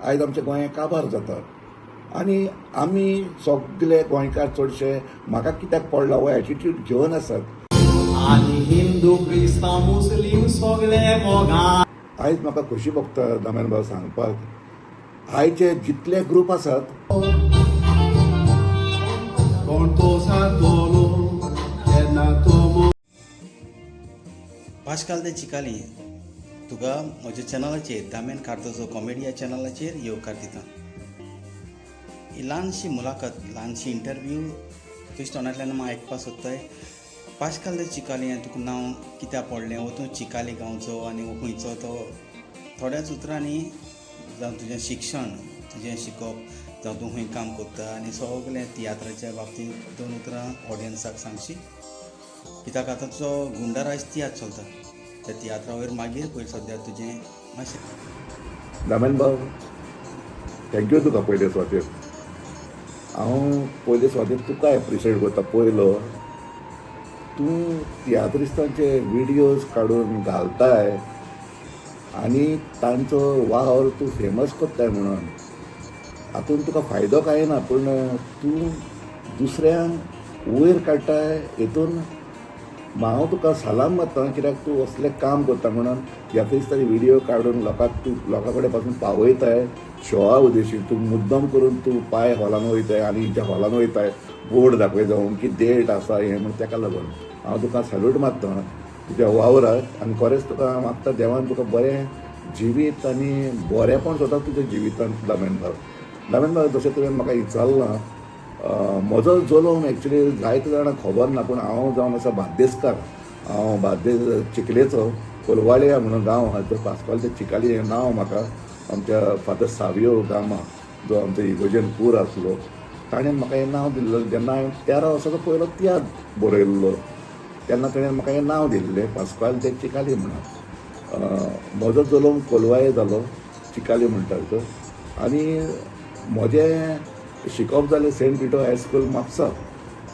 आयज आमच्या गोंया काबार जाता आनी आमी सगळे गोंयकार चडशे म्हाका कित्याक पडला हो एटिट्यूड घेवन आसात आनी हिंदू क्रिस्तांव मुस्लीम सगळे मोगान. आयज म्हाका खोशी भोगता दामन भाऊ सांगपाक आयचे जितले ग्रूप आसात कोण तो सातोलो तेन्ना तो पाशकाल ते चिकाली तुका म्हज्या चॅनलाचेर दामेन कार्दोजो कॉमेडी ह्या चॅनलाचेर येवकार दिता. ही ल्हानशी मुलाखत ल्हानशी इंटरव्यू तुज्या तोंडांतल्यान हांव आयकपाक सोदताय. पाशकाल ते चिकाली हांवें तुका नांव कित्याक पडलें वो तूं चिकाली गांवचो आनी वो खंयचो तो थोड्याच उतरांनी जावं तुजें शिक्षण तुजें शिकप जावं तूं खंय काम करता आनी सगळें तियात्राच्या बाबतींत 2 उतरां ऑडियन्साक सांगशी. कित्याक आतां तुजो गुंडाराज तियात्र चलता त्या तियात्रा वयर मागीर पयर सद्या तुजें मातशें. दामन भाऊ थँक्यू तुका पयले स्वातेर. हांव पयले स्वातेर तुका एप्रिशिएट करता. पयलो तूं तियात्रिस्तांचे विडियोज काडून घालताय आनी तांचो वावर तूं फेमस करताय म्हणून हातून तुका फायदो कांय ना, पूण तूं दुसऱ्यांक वयर काडटाय हेतून हांव तुका सलाम मारता. कित्याक तूं असलें काम करता म्हणून तियात्रिस्तांचे विडियो काडून तूं लोकां कडेन पासून पावयताय शोआ उद्देशी. तूं मुद्दम करून तूं पांय हॉलान वयताय आनी ज्या हॉलान वयताय बोर्ड दाखय जावन की डेट आसा हें म्हण तेका लागून हांव तुका सॅल्यूट मारता तुज्या वावराक आनी खरेंच तुका मागता देवान तुका बरें जिवीत आनी बरेंपण सुद्दां तुज्या जिवितांत दामन भाव जशें तुवें म्हाका विचारलां म्हजो जल्म एक्चुली जायते जाणांक खबर ना, पूण हांव जावन आसा बार्देसकार. हांव बार्देस चिखलेचो कोलवाळे म्हणून गांव आहा तो पासकाल ते चिकाली हें नांव म्हाका आमच्या फादर सावियो गामा जो आमचो इगोजेन पूर आसलो ताणें म्हाका हें नांव दिल्लें. जेन्ना हांवें 13 वर्साचो पयलो तियात्र बरयल्लो तेन्ना ताणें म्हाका हें नांव दिल्लें पासकाल ते चिकाली म्हणून. म्हजो जल्म कोलवाळे जालो चिकाली म्हणटाचो आनी म्हजें शिकप जालें सेंट पिटो हायस्कूल म्हापसा.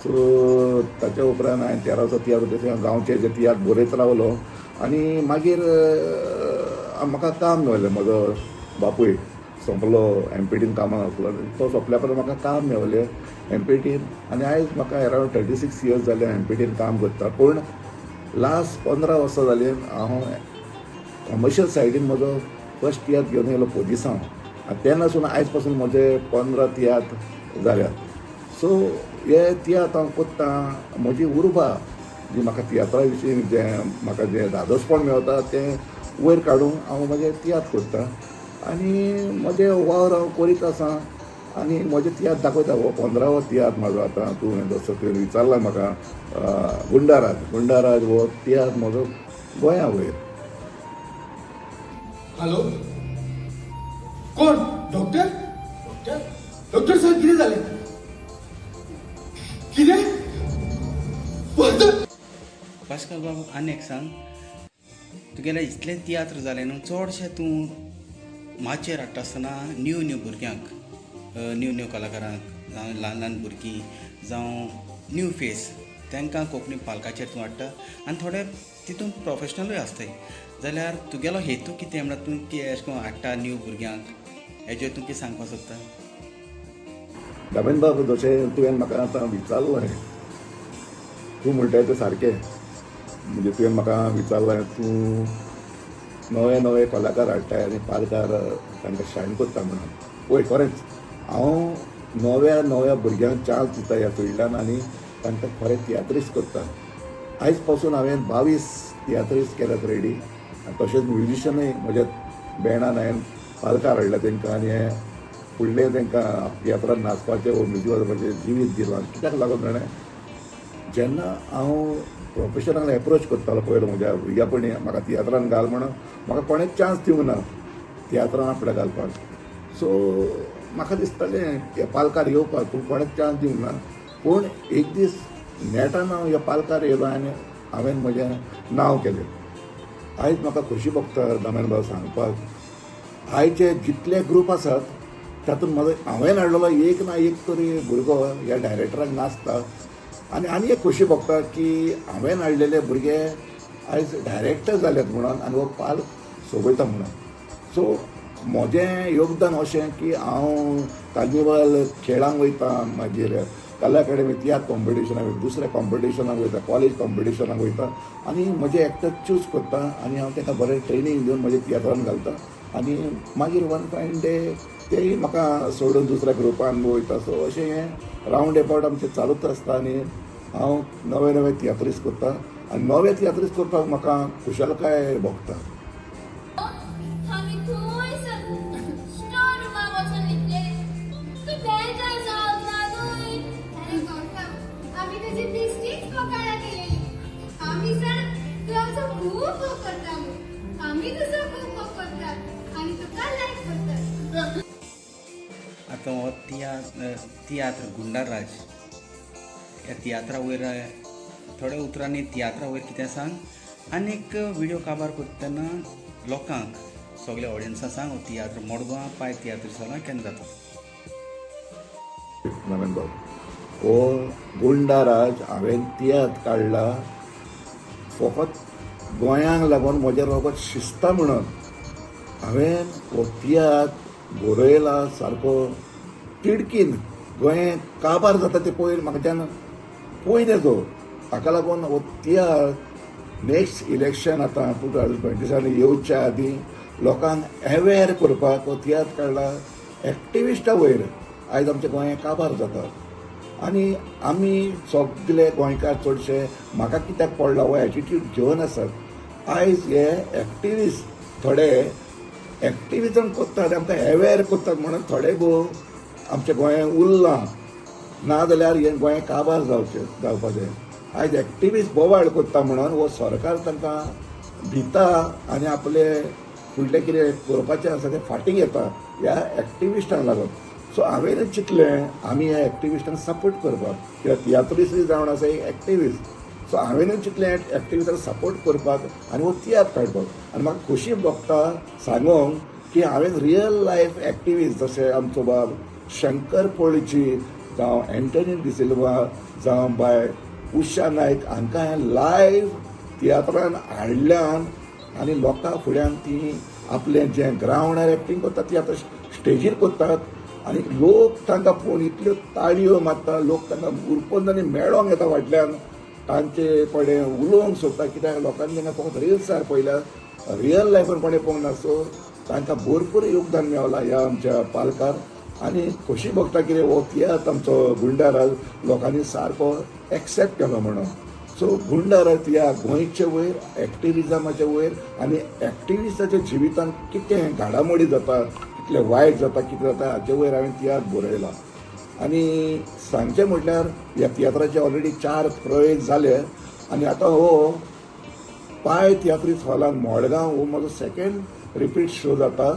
सो ताच्या उपरांत हांवें 13 वर्सां तियात्र गांवचे जे तियात्र बरयत रावलो आनी मागीर म्हाका काम मेळ्ळें. म्हजो बापूय सोंपलो एमपीटीन कामाक आसलो तो सोंपल्या उपरांत म्हाका काम मेळ्ळें एमपीटीन आनी आयज म्हाका अरावंड 36 इयर्स जाले एमपीटीन काम करता. पूण लास्ट 15 वर्सां जालीं हांव कमर्शियल सायडीन म्हजो फर्स्ट तियात्र घेवन येयलो पोजिसांव आनी तेन्नासून आयज पासून म्हजे 15 तियात्र जाल्यात. सो हे तियात्र हांव कोत्ता म्हजी उर्बा जी म्हाका तियात्रा विशीं जें म्हाका जें धादोसपण मेळटा तें वयर काडूंक हांव म्हजें तियात्र करतां आनी म्हजें वावर हांव करीत आसां आनी म्हजें तियात्र दाखयता. हो 15वो तियात्र म्हाजो आतां तूं जसो तुवें विचारला म्हाका गुंडाराज हो तियात्र म्हजो गोंया वयर. हॅलो कोण डॉक्टर डॉक्टर साहेब कितें जालें कितें पाशकाल बाबा आनी एक सांग तुगेलें इतलें तियात्र जालें न्हू चडशें तूं माचयेर हाडटा आसतना न्यू भुरग्यांक न्यू कलाकारांक जावं ल्हान भुरगीं जावं न्यू फेस तांकां कोंकणी पालकाचेर तूं हाडटा आनी थोडे तितून प्रोफेशनलूय आसताय. जाल्यार तुगेलो हेतू कितें म्हणल्यार तूं अशें करून हाडटा न्यू भुरग्यांक हेजेर तूं कितें सांगपाक सोदता? दामन बाब जशें तुवें म्हाका आतां विचारलें तूं म्हणटाय तें सारकें. म्हणजे तुवें म्हाका विचारलें तूं नवे कलाकार हाडटाय आनी पालकार तांकां शायन करता म्हणून. पळय खरेंच हांव नव्या भुरग्यांक चान्स दिता ह्या फिल्डान आनी तांकां खरें तियात्रीस्ट करता. आयज पासून हांवें 22 तियात्रीस्ट केल्यात रेडी आनी तशेंच म्युजिशनूय म्हज्या बँडान हांवें पालकार हाडला तांकां आनी हे फुडलें तांकां तियात्रान नाचपाचें वो म्युजीक वाजोवपाचें जिवीत दिलां. कित्याक लागून जाणें जेन्ना हांव प्रोफेशनाक एप्रोच करतालो पयलो म्हज्या भुरग्यापणी म्हाका तियात्रान घाल म्हणून म्हाका कोणेच चान्स दिवंक ना तियात्रान आपल्या घालपाक. सो म्हाका दिसतालें ह्या पालकार येवपाक पूण कोणेच चान्स दिवंक ना. पूण एक दीस नेटान हांव ह्या पालकार येयलो आनी हांवें म्हजें नांव केलें. आयज म्हाका खोशी भोगता दामन भाऊ सांगपाक आयचे जितले ग्रूप आसात तातूंत म्हाजो हांवें हाडलेलो एक ना एक तरी भुरगो ह्या डायरेक्टराक नाचता आनी एक खोशी भोगता की हांवें हाडलेले भुरगे आयज डायरेक्टर जाल्यात म्हणून आनी हो पालक सोबयता म्हणून. सो म्हजें योगदान अशें की हांव कार्निवल खेळांक वयता, मागीर कला अकॅडमी तियात्र कॉम्पिटिशनाक वयता, दुसऱ्या कॉम्पिटिशनाक वयता, कॉलेज कॉम्पिटिशनाक वयता आनी म्हजे एक्टर चूज करता आनी हांव ताका बरें ट्रेनींग दिवन म्हज्या तियात्रान घालता आनी मागीर वन फायन डे तेय म्हाका सोडून दुसऱ्या ग्रुपान वयता. सो अशें हें रावंड अबावट आमचें चालूच आसता आनी हांव नवे नवे तियात्रीस करता आनी नवे तियात्रीस करपाक म्हाका खुशालकाय भोगता. आम्ही थंयसर स्टोर रुमाक वचून न्हिदले. तूं बेजार जावंक ना न्हय? अरे गौतम, आमी तुजी बेश्टीच वकाळा केलेली. आमी जाण तूं आमचो खूब मोग करता म्हूण. आमी तुजो खूब मोग करतात आनी तुका लायक करतात. आता हो तियात्र गुंडाराज ह्या तियात्रा वयर थोड्या उतरांनी तियात्रा वयर कितें सांग आनीक व्हिडिओ काबार करतना लोकांक सगळ्या ऑडियन्सांक सांग हो तियात्र मडगांव पाय तियात्र सगळ्यां केन्ना जाता. नवीन भाऊ हो गुंडाराज हांवें तियात्र काडला फकत गोंयांक लागून म्हज्या बाबत शिस्ता म्हणून हांवें हो तियात्र बरयला सारको तिडकीन. गोंय काबार जाता ते पयलीं म्हाका जेन्ना पयलें जो हाका लागून हो तियात्र नेक्स्ट इलेक्शन आतां 2027 येवच्या आदीं लोकांक अवेअर करपाक हो तियात्र काडला. एक्टिविस्टा वयर आयज आमच्या गोंया काबार जाता आनी आमी सगळे गोंयकार चडशे म्हाका कित्याक पडला हो एटिट्यूड घेवन आसात. आयज हे एक्टिविस्ट थोडे एक्टिविजम करतात आमकां अवेअर करतात म्हणून थोडे गो आमच्या गोंयांत उरलां नाजाल्यार हें गोंय काबार जावपाचें. आयज एक्टिविस्ट बोवाळ करता म्हणून हो सरकार तांकां भिता आनी आपले फुडलें कितें करपाचें आसा तें फाटीं घेता ह्या एक्टिविस्टांक लागून. सो हांवें चिंतलें आमी ह्या एक्टिविस्टांक सपोर्ट करपाक कित्याक तियात्रिस्ट जावन आसा एक एक्टिविस्ट. सो हांवें चिंतलें एक्टिविस्टांक सपोर्ट करपाक आनी हो तियात्र काडपाक आनी म्हाका खोशी भोगता सांगूंक की हांवें रियल लायफ एक्टिविस्ट जशे आमचो बाब शंकर पोळची जावं एंटनी डिसिल्वा जावं बाय उशा नायक हांकां हें लायव्ह तियात्रान हाडल्यान आनी लोकां फुड्यान ती आपलें जें ग्रावंडार एक्टींग करतात ती आतां स्टेजीर करतात आनी लोक तांकां पळोवन इतल्यो ताळयो मारता. लोक तांकां उरपून आनी मेळोंक येता फाटल्यान तांचे कडेन उलोवंक सोदता कित्याक लोकांनी तांकां फकत रिल्सार पयल्या रियल लायफान कोणें पळोवंक ना. सो तांकां भरपूर योगदान मेळलां ह्या आमच्या पालकार आनी खोशी भोगता कितें हो तियात्र आमचो गुंडाराज लोकांनी सारको एक्सेप्ट केलो म्हणून. सो गुंडाराज ह्या गोंयचे वयर एक्टिविजमाचे वयर आनी एक्टिविस्टाच्या जिवितान कितें घडामोडी जाता कितलें वायट जाता कितें जाता हाचे वयर हांवें तियात्र बरयला. आनी सांगचें म्हटल्यार ह्या तियात्राचे ऑलरेडी 4 प्रयोग जाले आनी आतां हो पाय तियात्रीस हॉलान मडगांव हो म्हजो सेकंड रिपीट शो जाता.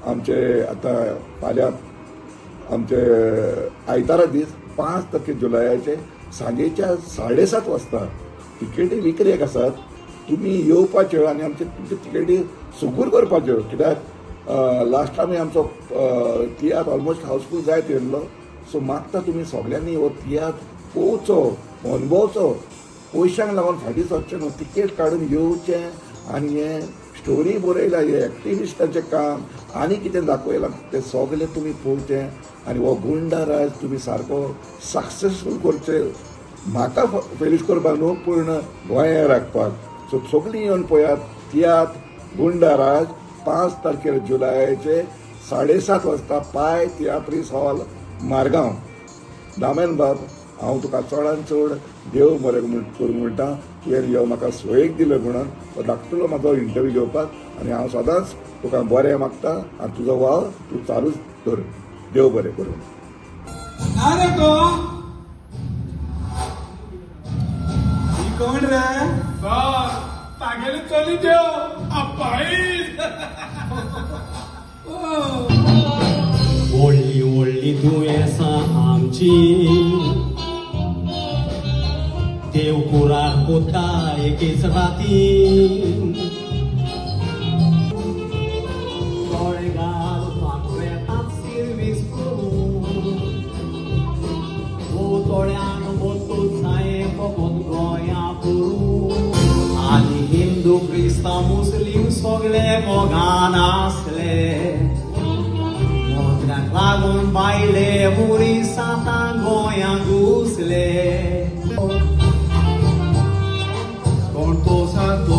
आमचे आतां फाल्यां आमचे आयतारा दीस 5 जुलयाचे सांजेच्या 7:30 वाजता तिकेटी विक्रेक आसात. तुमी येवपाच्यो आनी आमचे तुमचे तिकेटी सुगूर करपाच्यो कित्याक लास्ट टायम आमचो तियात्र ऑलमोस्ट हावसफूल जायत येयल्लो. सो मागता तुमी सगळ्यांनी हो तियात्र पळोवचो अनुभवचो. पयशांक लागून फाटीं सरचें न्हू, तिकेट काडून येवचें आनी हें स्टोरी बरयला हे एक्टिविस्टाचें काम आनी कितें दाखयलां तें सगळें तुमी पळोवचें आनी हो गुंडाराज तुमी सारको सक्सेसफूल करचें. म्हाका फेलीस करपाक न्हू पूर्ण गोंया राखपाक. सो सगळीं येवन पळयात तियात्र गुंडाराज 5 जुलयाचे 7:30 वाजता पाय तियात्रीस हॉल मारगांव. दामेन बाब हांव तुका चडान चड देव बरें करूं म्हणटा. तुवें ह्यो म्हाका सोयेक दिलो म्हणून धाकटुलो म्हाजो इंटरव्यू घेवपाक आनी हांव सदांच तुका बरें मागता आनी तुजो वाव तूं चालूच दवर. देव बरें करूं. अरे को कोण रे तागेले चली देव आपाई व्हडली व्हडली दुयेंसां आमची देव कुराक कोता एकेच राती. थोडे गाल पांचवेतांत सिर्वीस करून थोड्यांक बसून जाये फकत गोंया करून आनी हिंदू क्रिस्तांव मुस्लीम सगळे मोगान आसले लागून बायले मुरी साता गोंयांक घुसले कोण तो सातो